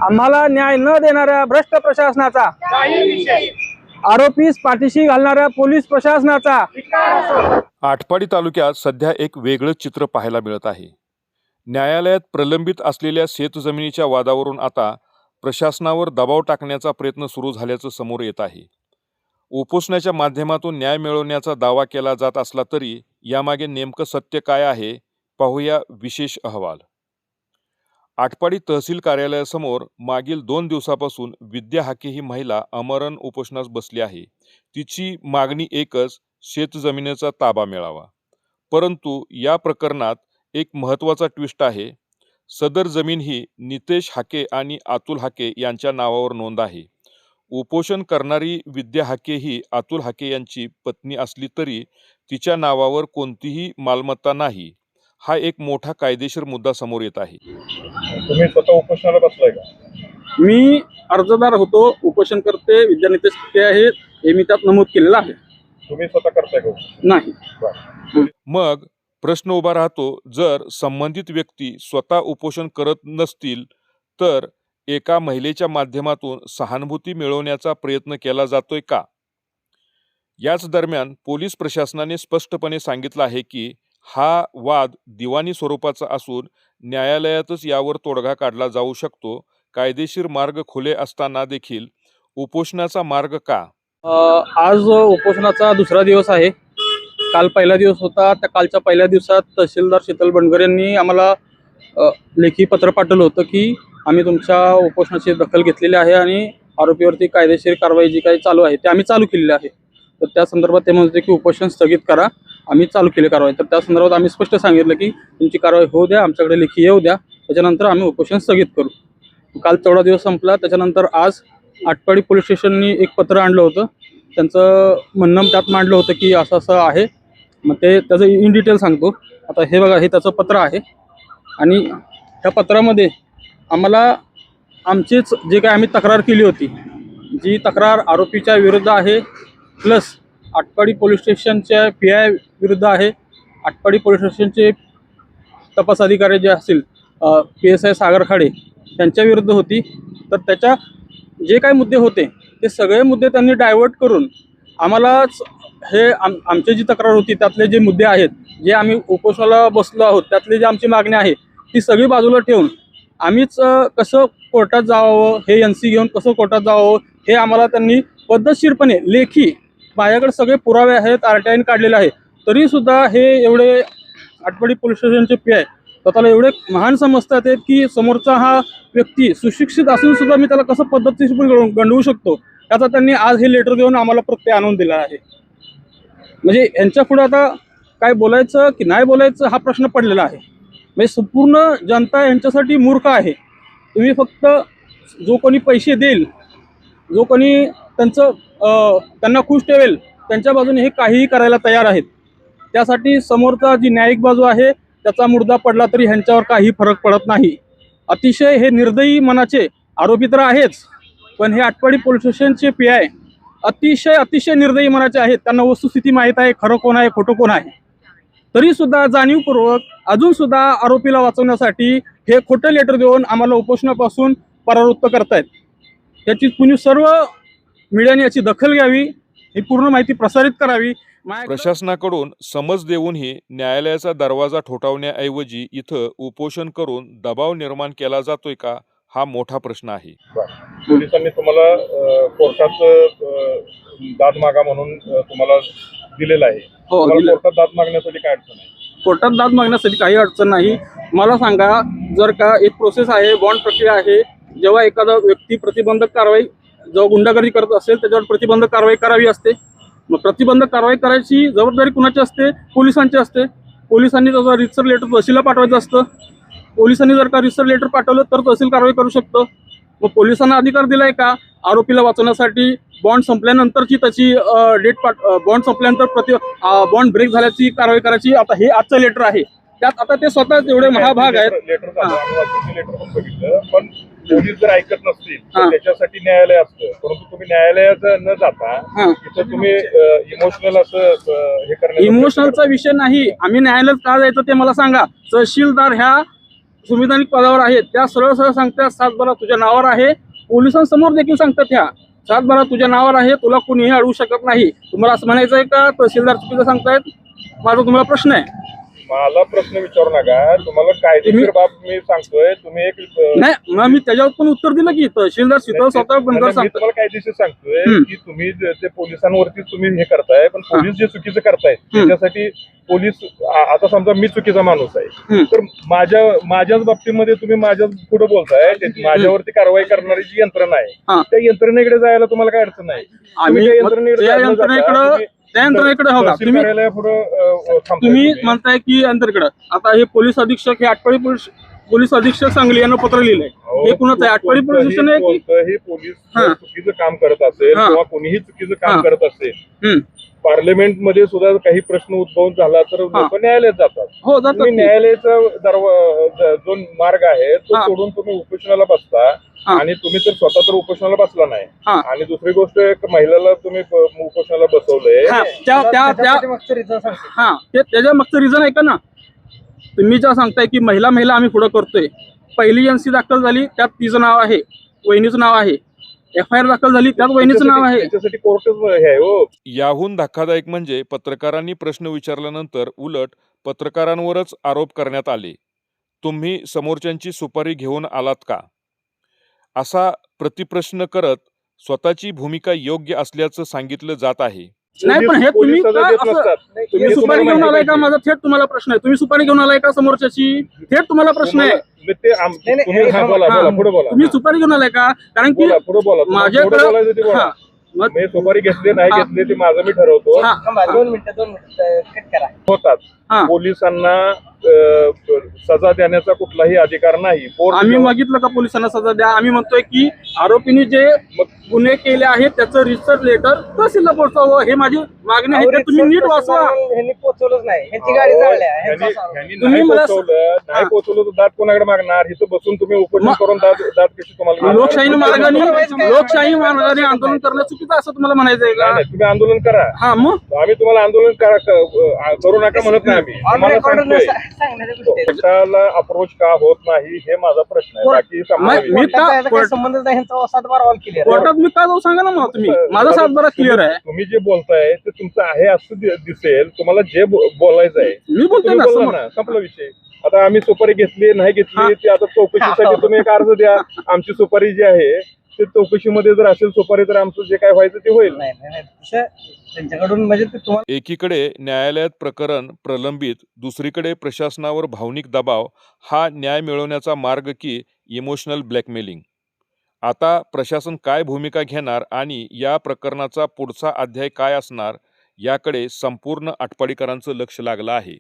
आम्हाला न्याय न देणाऱ्या भ्रष्ट प्रशासनाचा, आरोपीस पाठीशी घालणाऱ्या पोलीस प्रशासनाचा। आटपाडी तालुक्यात सध्या एक वेगळं चित्र पाहायला मिळत आहे। न्यायालयात प्रलंबित असलेल्या शेतजमिनीच्या वादावरून आता प्रशासनावर दबाव टाकण्याचा प्रयत्न सुरू झाल्याचं समोर येत आहे। उपोषणाच्या माध्यमातून न्याय मिळवण्याचा दावा केला जात असला तरी यामागे नेमकं सत्य काय आहे, पाहूया विशेष अहवाल। आटपाडी तहसील कार्यालयासमोर मागील 2 दिवसापासून विद्या हाके ही महिला आमरण उपोषणास बसली आहे। तिची मागणी एकच, शेतजमिनीचा ताबा मिळावा। परंतु या प्रकरणात एक महत्त्वाचा ट्विस्ट आहे। सदर जमीन ही नितेश हाके आणि अतुल हाके यांच्या नावावर नोंद आहे। उपोषण करणारी विद्या हाके ही अतुल हाके यांची पत्नी असली तरी तिच्या नावावर कोणतीही मालमत्ता नाही। हा एक मोठा कायदेशीर मुद्दा समोर येत आहे। तुम्ही स्वतः उपोषणाला बसलाय का? मी अर्जदार होतो, उपोषण करते, विद्या नितेश हाके आहेत हे मी त्यात नमूद केलेलं आहे। तुम्ही स्वतः करताय का? नाही। मग प्रश्न उभा राहतो, जर संबंधित व्यक्ती स्वतः उपोषण करत नसतील तर एका महिलेच्या माध्यमातून सहानुभूती मिळवण्याचा प्रयत्न केला जातोय का? याच दरम्यान पोलीस प्रशासनाने स्पष्टपणे सांगितलं आहे की हा वाद दिवाणी स्वरूपाचा असून न्यायालयातच यावर तोडगा काढला जाऊ शकतो। कायदेशीर मार्ग खुले असताना देखील उपोषणाचा मार्ग का? आज उपोषणाचा दुसरा दिवस आहे। काल पहिला दिवस होता। त्या कालच्या पहिल्या दिवसात तहसीलदार शीतल बंडगर यांनी आम्हाला लेखी पत्र पाठवलं होतं की आम्ही तुमच्या उपोषणाची दखल घेतलेली आहे आणि आरोपीवरती कायदेशीर कारवाई जी काही चालू आहे ते आम्ही चालू केलेली आहे। तर त्या संदर्भात ते म्हणते की उपोषण स्थगित करा, आम्ही चालू केले कारवाई। तर त्या संदर्भात आम्ही स्पष्ट सांगितलं की तुमची कारवाई होऊ द्या, आमच्याकडे लेखी येऊ द्या, त्याच्यानंतर आम्ही उपोषण स्थगित करू। काल तेवढा दिवस संपला। त्याच्यानंतर आज आटपाडी पोलीस स्टेशननी एक पत्र आणलं होतं। त्यांचं म्हणणं त्यात मांडलं होतं की असं असं आहे। मग ते त्याचं इन डिटेल सांगतो। आता हे बघा, हे त्याचं पत्र आहे आणि त्या पत्रामध्ये आम्हाला आमचीच जे काय आम्ही तक्रार केली होती, जी तक्रार आरोपीच्या विरुद्ध आहे, प्लस आटपाडी पोलीस स्टेशनच्या PI विरुद्ध आहे, आटपाडी पोलीस स्टेशनचे तपास अधिकारी जे असतील PSI सागर खाडे त्यांच्या विरुद्ध होती। तर त्याच्या जे काही मुद्दे होते ते सगळे मुद्दे त्यांनी डायव्हर्ट करून आम्हालाच हे आमची जी तक्रार होती त्यातले जे मुद्दे आहेत, जे आम्ही उपोषणाला बसलो आहोत त्यातली जी आमची मागणी आहे ती सगळी बाजूला ठेवून आम्हीच कसं कोर्टात जावं, हे NC घेऊन कसं कोर्टात जावं हे आम्हाला त्यांनी पद्धतशीरपणे लेखी, माझ्याकडे सगळे पुरावे आहेत, RTI काढलेले आहे, तरीसुद्धा हे एवढे आटपाडी पोलीस स्टेशनचे PI स्वतःला एवढे महान समजतात की समोरचा हा व्यक्ती सुशिक्षित असून सुद्धा मी त्याला कसं पद्धतशीरपणे गंडवू शकतो, याचा त्यांनी आज हे लेटर देऊन आम्हाला प्रत्यय आणून दिला आहे। म्हणजे यांच्या पुढे आता काय बोलायचं की नाही बोलायचं हा प्रश्न पडलेला आहे। म्हणजे संपूर्ण जनता यांच्यासाठी मूर्ख आहे। तुम्ही फक्त जो कोणी पैसे देईल, जो कोणी त्यांना खुश ठेवेल, त्यांच्या बाजूने हे काहीही करायला तयार आहेत। त्यासाठी समोरचा जी न्यायिक बाजू आहे त्याचा मुर्दा पडला तरी ह्यांच्यावर काही फरक पडत नाही। अतिशय हे निर्दयी मनाचे आरोपी तर आहेच, पण हे आटपाडी पोलीस स्टेशनचे PI अतिशय निर्दयी मनाचे आहेत। त्यांना वस्तुस्थिती माहीत आहे, खरं कोण आहे खोटं कोण आहे, तरीसुद्धा जाणीवपूर्वक अजूनसुद्धा आरोपीला वाचवण्यासाठी हे खोटं लेटर देऊन आम्हाला उपोषणापासून परावृत्त करतायत। त्याची कुणी सर्व मीडियाने याची दखल घ्यावी, ही पूर्ण माहिती प्रसारित करावी। प्रशासनाकडून समज देऊनही न्यायालयाचा दरवाजा ठोठावण्याऐवजी इथं उपोषण करून दबाव निर्माण केला जातोय का, हा मोठा प्रश्न आहे। पोलिसांनी तुम्हाला कोर्टात दाद मागा म्हणून तुम्हाला दिलेलं आहे। कोर्टात दाद मागण्यासाठी काय अडचण आहे? कोर्टात दाद मागण्यासाठी काही अडचण नाही। मला सांगा, जर का एक प्रोसेस आहे, बॉन्ड प्रक्रिया आहे, जेव्हा एखादा व्यक्ती प्रतिबंधक कारवाई, जेव्हा गुंडागर्दी करत असेल त्याच्यावर प्रतिबंधक कारवाई करावी असते। मग प्रतिबंधक कारवाई करायची जबाबदारी कुणाची असते? पोलिसांची असते। पोलिसांनी त्याचा रितसर लेटर तहसीलला पाठवायचं असतं। पोलिसांनी जर का रितसर लेटर पाठवलं तर तहसील कारवाई करू शकतो। मग पोलिसांना अधिकार दिलाय का आरोपीला वाचवण्यासाठी बॉन्ड संपल्यानंतरची त्याची बॉन्ड संपल्यानंतर बॉन्ड ब्रेक झाल्याची कारवाई करायची? आता हे आजचं लेटर आहे, त्यात आता ते स्वतः एवढे महाभाग आहेत। लेटर पण बघितलं, पण पोलीस जर ऐकत नसतील तर त्याच्यासाठी न्यायालय असतं, परंतु तुम्ही न्यायालयात न जाता इथं तुम्ही इमोशनल असं हे करण्याचा इमोशनलचा विषय नाही। आम्ही न्यायालयात का जायचं ते मला सांगा। तहसीलदार ह्या संविधानिक पदावर आहेत त्या सरळ सरळ सांगतात सातबारा तुझ्या नावावर आहे. पोलिसांसमोर देखील सांगतात ह्या सातबारा तुझ्या नावावर आहे, तुला कोणीही अडवू शकत नाही. तुम्हाला असं म्हणायचं आहे का तहसीलदार चुकीचं सांगतायत? माझा तुम्हाला प्रश्न आहे. मला प्रश्न विचारू नका, तुम्हाला कायदेशीर बाब मी सांगतोय. तुम्ही एक नाही मग मी त्याच्यावर पण उत्तर दिलं की तहसीलदार शीतल स्वतः बनकर मी सांगतात. तुम्हाला कायदेशीर सांगतोय की तुम्ही ते पोलिसांवरती तुम्ही हे करताय, पण पोलीस जे चुकीचं करतायत त्याच्यासाठी पोलीस आता समजा मी चुकीचा माणूस आहे तर माझ्याच बाबतीमध्ये तुम्ही माझ्या पुढे बोलताय, माझ्यावरती कारवाई करणारी जी यंत्रणा आहे त्या यंत्रणेकडे जायला तुम्हाला काय अडचण नाही. आम्ही त्या यंत्रणेकडे हो का तुम्ही म्हणताय की यंत्रणेकडे. आता हे पोलीस अधीक्षक हे आटपाडी पोलीस अधीक्षक सांगली यांना पत्र लिहिलंय. हे कुणाचं आहे? आटपाडी पोलीस स्टेशन आहे की कोणतंही पोलीस चुकीचं काम करत असेल किंवा कोणीही चुकीचं काम करत असेल, पार्लमेंट मध्ये सुद्धा काही प्रश्न उद्भवून झाला तर लोक न्यायालयात जातात. हो तुम्ही न्यायालयाचा जो मार्ग आहे तो सोडून तुम्ही उपोषणाला बसता आणि तुम्ही तर स्वतः तर उपोषणाला बसला नाही. आणि दुसरी गोष्ट एक महिलाला तुम्ही उपोषणाला बसवलंय. त्याच्या मागचं रिझन आहे का ना? तुम्ही ज्या सांगताय की महिला आम्ही पुढे करतोय. पहिली एनसी दाखल झाली त्यात तिचं नाव आहे, वहिनीचं नाव आहे. FIR दाखल झाली त्यात वहिनीचं नाव आहे. त्याच्यासाठी कोर्टच हे आहे हो. याहून धक्कादायक म्हणजे पत्रकारांनी प्रश्न विचारल्यानंतर उलट पत्रकारांवरच आरोप करण्यात आले. तुम्ही समोरच्यांची सुपारी घेऊन आलात का, असा प्रतिप्रश्न करत स्वतःची भूमिका योग्य असल्याचं सांगितलं जात आहे. नाही पण हे तुम्ही तुम्ही सुपारी घेऊन आलाय का? माझा थेट तुम्हाला प्रश्न आहे. तुम्ही सुपारी घेऊन आलाय का समोरच्याची? थेट तुम्हाला प्रश्न आहे. तुम्ही सुपारी घेऊन आलाय का? कारण की माझ्याकडे मी सुपारी घेतली नाही घेतली ते माझं मी ठरवतो. 2 मिनिटं कट करा. होतात पोलिसांना सजा देण्याचा कुठलाही अधिकार नाही. आम्ही मागितलं का पोलिसांना सजा द्या? आम्ही म्हणतोय की आरोपींनी जे गुन्हे केले आहेत त्याचं रिसर्च लेटर तहसीलला पोहोचावं, हे माझी मागणी आहे. ते तुम्ही नीट वाचवा. ह्यांनी पोहोचवलंच नाही, ह्यांची गाडी जाळल्या. तुम्ही नाही पोहोचवलं तर दाद कोणाकडे मागणार? इथं बसून तुम्ही उपोषण करून दाद कशी तुम्हाला? लोकशाही मार्गाने आंदोलन करणं चुकीचं असं तुम्हाला म्हणायचं आहे का? तुम्ही आंदोलन करा. मग आम्ही तुम्हाला आंदोलन करू नका म्हणत नाही. आम्ही अप्रोच का होत नाही हे माझा प्रश्न आहे. बाकी संबंध नाही. कोर्टात मी का जाऊ सांगा ना मला तुम्ही. माझा 7-12 क्लिअर आहे. तुम्ही जे बोलताय ते तुमचं आहे असं दिसेल. तुम्हाला जे बोलायचं आहे मी बोलतोय ना, संपला विषय. आता आम्ही सुपारी घेतली नाही घेतली ते आता चौकशीसाठी तुम्ही एक अर्ज द्या. आमची सुपारी जी आहे ते चौकशीमध्ये जर असेल सुपारी तर आमचं जे काय व्हायचं ते होईल. त्यांच्याकडून म्हणजे एकीकडे न्यायालयात प्रकरण प्रलंबित, दुसरीकडे प्रशासनावर भावनिक दबाव. हा न्याय मिळवण्याचा मार्ग की इमोशनल ब्लॅकमेलिंग? आता प्रशासन काय भूमिका घेणार आणि या प्रकरणाचा पुढचा अध्याय काय असणार याकडे संपूर्ण आटपाडीकरांचं लक्ष लागलं आहे.